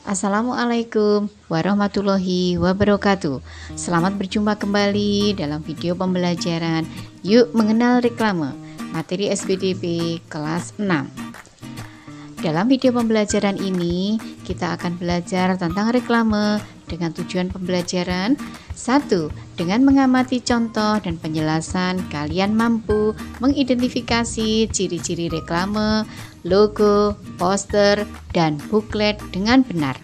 Assalamualaikum warahmatullahi wabarakatuh. Selamat berjumpa kembali dalam video pembelajaran Yuk Mengenal Reklame, materi SPDB kelas 6. Dalam video pembelajaran ini, kita akan belajar tentang reklame dengan tujuan pembelajaran. 1. Dengan mengamati contoh dan penjelasan, kalian mampu mengidentifikasi ciri-ciri reklame, logo, poster, dan buklet dengan benar.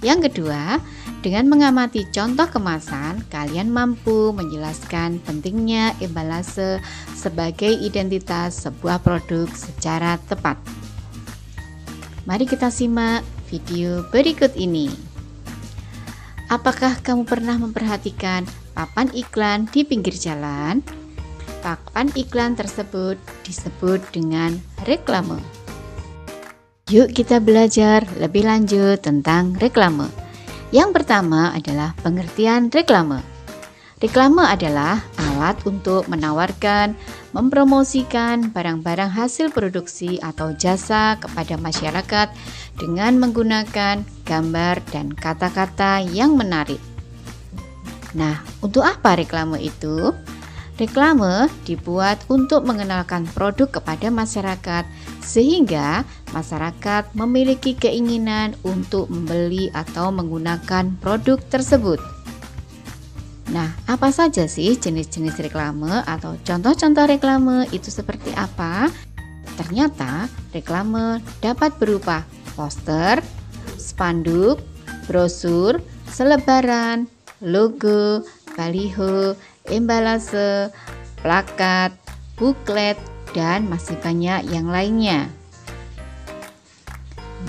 Yang kedua, dengan mengamati contoh kemasan, kalian mampu menjelaskan pentingnya embalase sebagai identitas sebuah produk secara tepat. Mari kita simak video berikut ini. Apakah kamu pernah memperhatikan papan iklan di pinggir jalan? Papan iklan tersebut disebut dengan reklame. Yuk kita belajar lebih lanjut tentang reklame. Yang pertama adalah pengertian reklame. Reklame adalah alat untuk menawarkan, mempromosikan barang-barang hasil produksi atau jasa kepada masyarakat dengan menggunakan gambar dan kata-kata yang menarik. Nah, untuk apa reklame itu? Reklame dibuat untuk mengenalkan produk kepada masyarakat sehingga masyarakat memiliki keinginan untuk membeli atau menggunakan produk tersebut. Nah, apa saja sih jenis-jenis reklame atau contoh-contoh reklame itu seperti apa? Ternyata reklame dapat berupa poster, spanduk, brosur, selebaran, logo, baliho, embalase, plakat, buklet, dan masih banyak yang lainnya.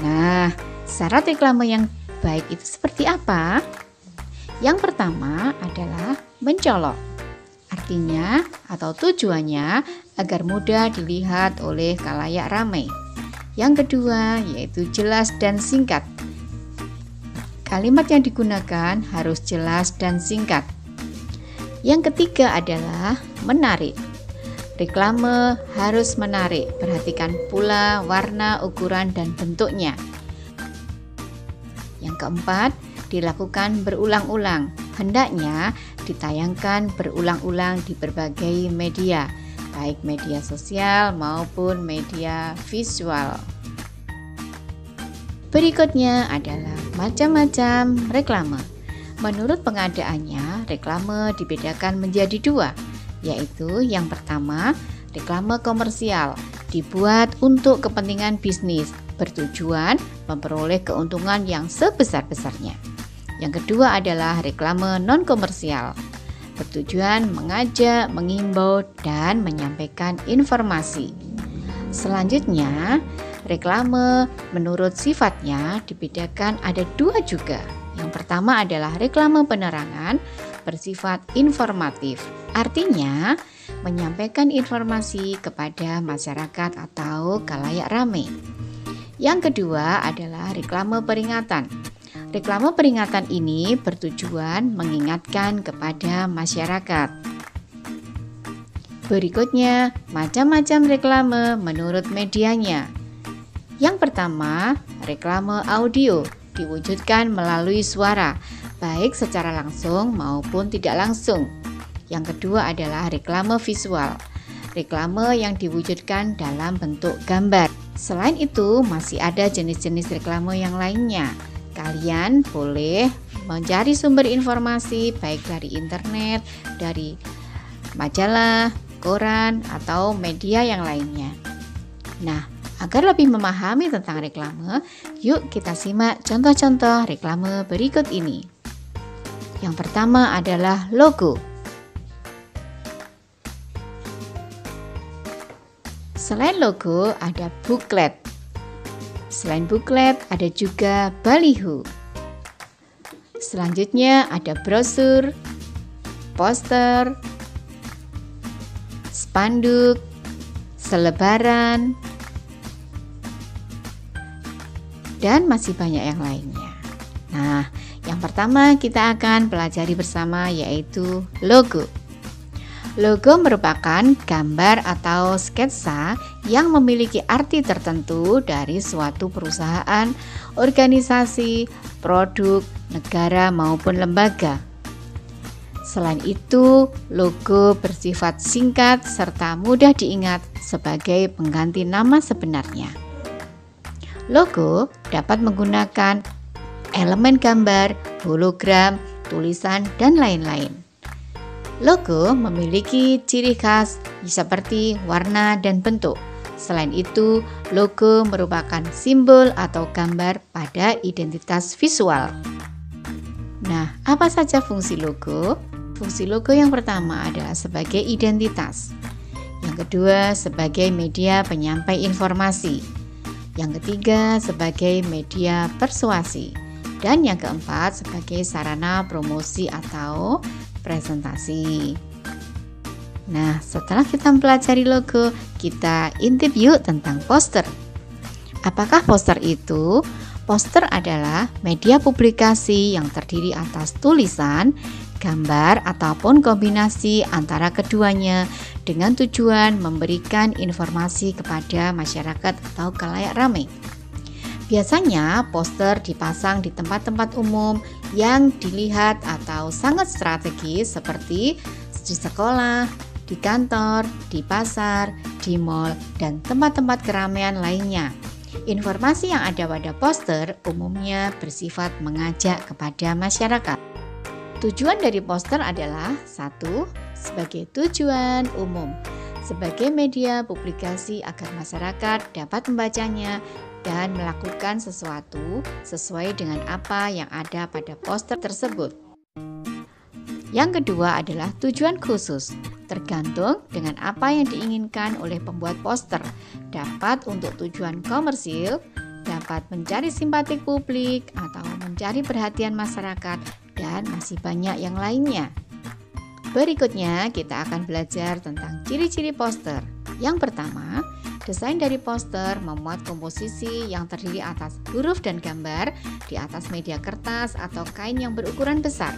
Nah, syarat reklame yang baik itu seperti apa? Yang pertama adalah mencolok. Artinya atau tujuannya agar mudah dilihat oleh khalayak ramai. Yang kedua yaitu jelas dan singkat. Kalimat yang digunakan harus jelas dan singkat. Yang ketiga adalah menarik. Reklame harus menarik. Perhatikan pula warna, ukuran, dan bentuknya. Yang keempat, dilakukan berulang-ulang. Hendaknya ditayangkan berulang-ulang di berbagai media, baik media sosial maupun media visual. Berikutnya adalah macam-macam reklame. Menurut pengadaannya, reklame dibedakan menjadi dua, yaitu yang pertama, reklame komersial, dibuat untuk kepentingan bisnis, bertujuan memperoleh keuntungan yang sebesar-besarnya. Yang kedua adalah reklame non-komersial, bertujuan mengajak, mengimbau, dan menyampaikan informasi. Selanjutnya, reklame menurut sifatnya dibedakan ada dua juga. Yang pertama adalah reklame penerangan, bersifat informatif. Artinya, menyampaikan informasi kepada masyarakat atau khalayak ramai. Yang kedua adalah reklame peringatan. Reklame peringatan ini bertujuan mengingatkan kepada masyarakat. Berikutnya, macam-macam reklame menurut medianya. Yang pertama, reklame audio diwujudkan melalui suara, baik secara langsung maupun tidak langsung. Yang kedua adalah reklame visual, reklame yang diwujudkan dalam bentuk gambar. Selain itu, masih ada jenis-jenis reklame yang lainnya. Kalian boleh mencari sumber informasi baik dari internet, dari majalah, koran, atau media yang lainnya. Nah, agar lebih memahami tentang reklame, yuk kita simak contoh-contoh reklame berikut ini. Yang pertama adalah logo. Selain logo, ada buklet. Selain buklet, ada juga baliho. Selanjutnya ada brosur, poster, spanduk, selebaran, dan masih banyak yang lainnya. Nah, yang pertama kita akan pelajari bersama yaitu logo. Logo merupakan gambar atau sketsa yang memiliki arti tertentu dari suatu perusahaan, organisasi, produk, negara maupun lembaga. Selain itu, logo bersifat singkat serta mudah diingat sebagai pengganti nama sebenarnya. Logo dapat menggunakan elemen gambar, hologram, tulisan, dan lain-lain. Logo memiliki ciri khas seperti warna dan bentuk. Selain itu, logo merupakan simbol atau gambar pada identitas visual. Nah, apa saja fungsi logo? Fungsi logo yang pertama adalah sebagai identitas. Yang kedua, sebagai media penyampai informasi. Yang ketiga, sebagai media persuasi. Dan yang keempat, sebagai sarana promosi atau presentasi. Nah, setelah kita mempelajari logo, kita intip yuk tentang poster. Apakah poster itu? Poster adalah media publikasi yang terdiri atas tulisan, gambar, ataupun kombinasi antara keduanya dengan tujuan memberikan informasi kepada masyarakat atau khalayak ramai. Biasanya poster dipasang di tempat-tempat umum yang dilihat atau sangat strategis seperti di sekolah, di kantor, di pasar, di mal, dan tempat-tempat keramaian lainnya. Informasi yang ada pada poster umumnya bersifat mengajak kepada masyarakat. Tujuan dari poster adalah 1. Sebagai tujuan umum, sebagai media publikasi agar masyarakat dapat membacanya dan melakukan sesuatu sesuai dengan apa yang ada pada poster tersebut. Yang kedua adalah tujuan khusus, tergantung dengan apa yang diinginkan oleh pembuat poster, dapat untuk tujuan komersil, dapat mencari simpatik publik atau mencari perhatian masyarakat, dan masih banyak yang lainnya. Berikutnya kita akan belajar tentang ciri-ciri poster. Yang pertama, desain dari poster memuat komposisi yang terdiri atas huruf dan gambar di atas media kertas atau kain yang berukuran besar.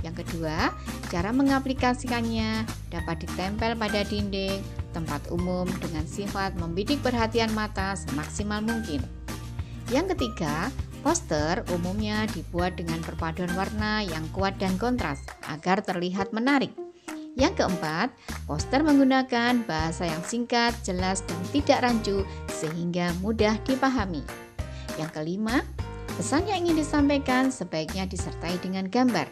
Yang kedua, cara mengaplikasikannya dapat ditempel pada dinding, tempat umum dengan sifat membidik perhatian mata semaksimal mungkin. Yang ketiga, poster umumnya dibuat dengan perpaduan warna yang kuat dan kontras agar terlihat menarik. Yang keempat, poster menggunakan bahasa yang singkat, jelas, dan tidak rancu sehingga mudah dipahami. Yang kelima, pesan yang ingin disampaikan sebaiknya disertai dengan gambar.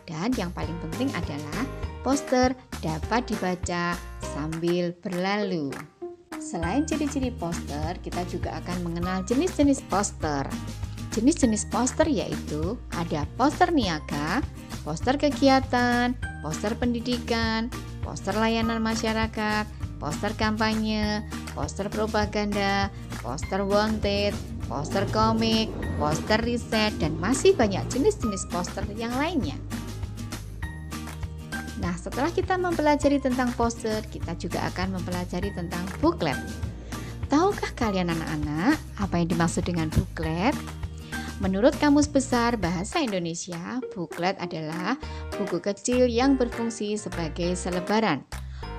Dan yang paling penting adalah poster dapat dibaca sambil berlalu. Selain ciri-ciri poster, kita juga akan mengenal jenis-jenis poster. Jenis-jenis poster yaitu ada poster niaga, poster kegiatan, poster pendidikan, poster layanan masyarakat, poster kampanye, poster propaganda, poster wanted, poster komik, poster riset, dan masih banyak jenis-jenis poster yang lainnya. Nah, setelah kita mempelajari tentang poster, kita juga akan mempelajari tentang booklet. Tahukah kalian anak-anak apa yang dimaksud dengan booklet? Menurut Kamus Besar Bahasa Indonesia, booklet adalah buku kecil yang berfungsi sebagai selebaran.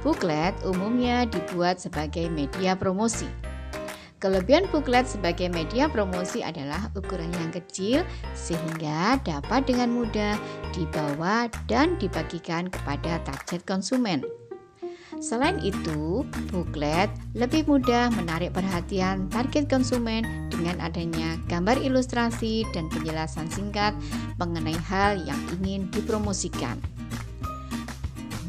Booklet umumnya dibuat sebagai media promosi. Kelebihan booklet sebagai media promosi adalah ukuran yang kecil sehingga dapat dengan mudah dibawa dan dibagikan kepada target konsumen. Selain itu, booklet lebih mudah menarik perhatian target konsumen dengan adanya gambar ilustrasi dan penjelasan singkat mengenai hal yang ingin dipromosikan.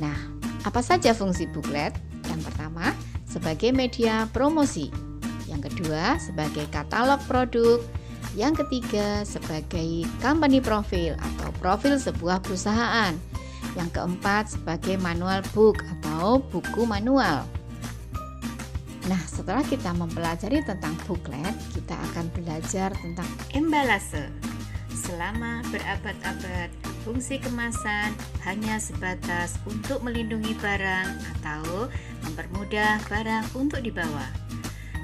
Nah, apa saja fungsi booklet? Yang pertama, sebagai media promosi. Yang kedua, sebagai katalog produk. Yang ketiga, sebagai company profile atau profil sebuah perusahaan. Yang keempat, sebagai manual book atau buku manual. Nah, setelah kita mempelajari tentang booklet, kita akan belajar tentang embalase. Selama berabad-abad, fungsi kemasan hanya sebatas untuk melindungi barang atau mempermudah barang untuk dibawa.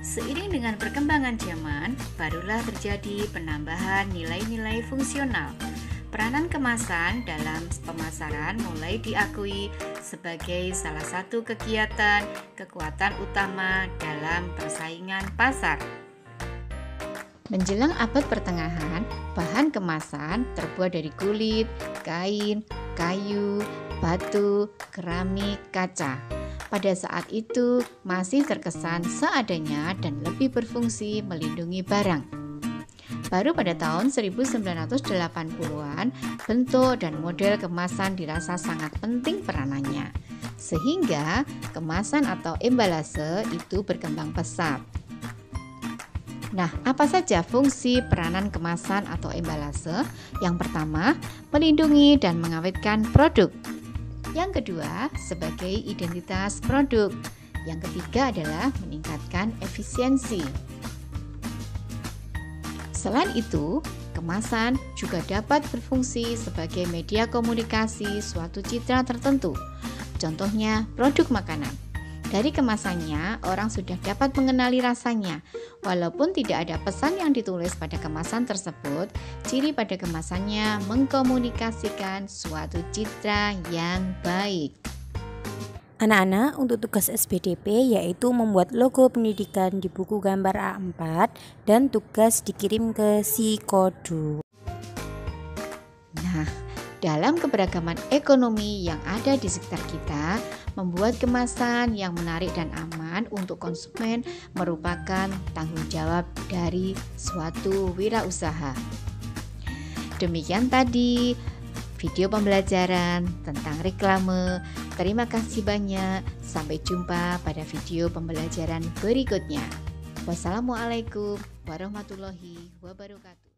Seiring dengan perkembangan zaman, barulah terjadi penambahan nilai-nilai fungsional. Peranan kemasan dalam pemasaran mulai diakui sebagai salah satu kegiatan kekuatan utama dalam persaingan pasar. Menjelang abad pertengahan, bahan kemasan terbuat dari kulit, kain, kayu, batu, keramik, kaca. Pada saat itu masih terkesan seadanya dan lebih berfungsi melindungi barang. Baru pada tahun 1980-an, bentuk dan model kemasan dirasa sangat penting peranannya. Sehingga kemasan atau embalase itu berkembang pesat. Nah, apa saja fungsi peranan kemasan atau embalase? Yang pertama, melindungi dan mengawetkan produk. Yang kedua, sebagai identitas produk. Yang ketiga adalah meningkatkan efisiensi. Selain itu, kemasan juga dapat berfungsi sebagai media komunikasi suatu citra tertentu. Contohnya, produk makanan. Dari kemasannya, orang sudah dapat mengenali rasanya. Walaupun tidak ada pesan yang ditulis pada kemasan tersebut, ciri pada kemasannya mengkomunikasikan suatu citra yang baik. Anak-anak, untuk tugas SBDP yaitu membuat logo pendidikan di buku gambar A4 dan tugas dikirim ke Psikodu. Nah, dalam keberagaman ekonomi yang ada di sekitar kita, membuat kemasan yang menarik dan aman untuk konsumen merupakan tanggung jawab dari suatu wirausaha. Demikian tadi video pembelajaran tentang reklame. Terima kasih banyak. Sampai jumpa pada video pembelajaran berikutnya. Wassalamualaikum warahmatullahi wabarakatuh.